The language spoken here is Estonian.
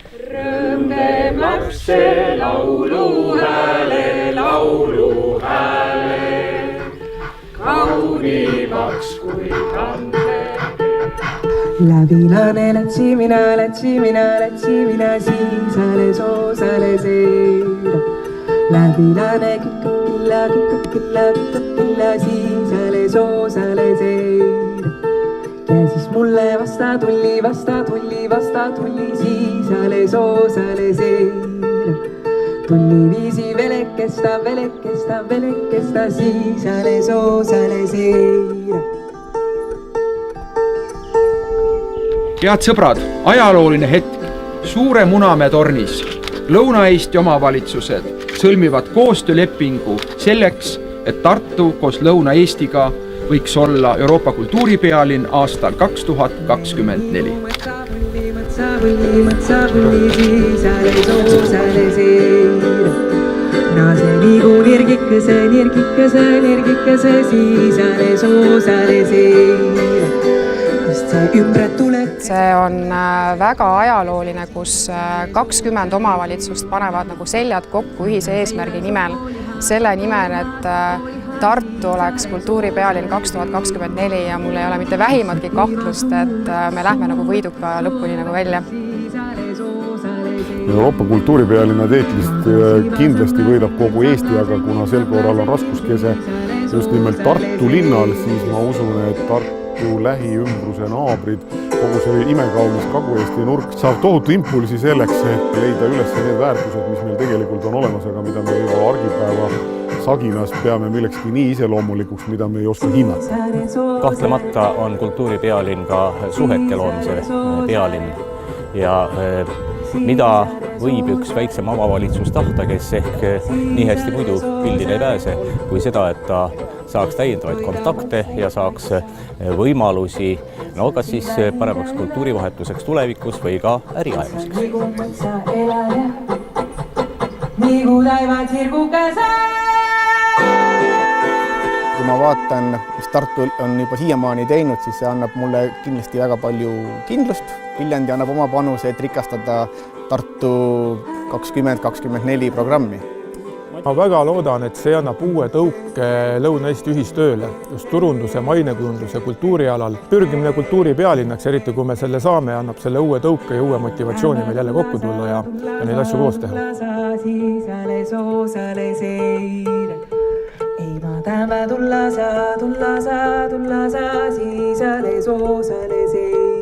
Rõõm teeb lapse laulu hääle, kaunimaks kui kande. Läbilane lätsimina, siisale soosale seira. Läbilane kikkab killa, siisale soosale seira. Ja siis mulle vasta tulli, siisale soosale seira. Tulli viisi velekesta, siisale soosale seira. Head sõbrad, ajalooline hetk. Suure Munamäe tornis Lõuna-Eesti omavalitsused sõlmivad koostöölepingu selleks, et Tartu koos Lõuna-Eestiga võiks olla Euroopa kultuuripealinn aastal 2024. Nase liigu nirgikese, siisale soosale seira. See on väga ajalooline, kus 20 omavalitsust panevad nagu seljad kokku ühise eesmärgi nimel. Selle nimel, et Tartu oleks kultuuripealinn 2024 ja mul ei ole mitte vähimatki kahtlust, et me lähme nagu võiduka lõpuni nagu välja. Euroopa kultuuripealinna tiitlist kindlasti võidab kogu Eesti, aga kuna sel korral on raskuskese just nimelt Tartu linnal, siis ma usun, et Tartu lähiümbruse naabrid, kogu see imekaunis Kagu-Eesti nurk saab tohutu impulsi selleks, et leida üles need väärtused, mis meil tegelikult on olemas, aga mida me juba argipäeva saginas peame millekski nii iseloomulikuks, mida me ei oska hinnata. Kahtlemata on kultuuripealinn ka suhete loomise pealinn ja mida võib üks väiksem omavalitsus tahta, kes ehk nii hästi muidu pildile ei pääse, kui seda, et ta saaks täiendavaid kontakte ja saaks võimalusi, no kas siis paremaks kultuurivahetuseks tulevikus või ka äriajamiseks. Kui ma vaatan, mis Tartu on juba siiamaani teinud, siis see annab mulle kindlasti väga palju kindlust. Viljandi annab oma panuse, et rikastada Tartu 2024 programmi. Ma väga loodan, et see annab uue tõuke Lõuna-Eesti ühistööle, just turunduse, mainekujunduse, kultuurialal. Pürgimine kultuuripealinnaks, eriti kui me selle saame, annab selle uue tõuke ja uue motivatsiooni meil jälle kokku tulla ja neid asju koos teha. Ei ma tämä tulla saa, siisale soosale seira.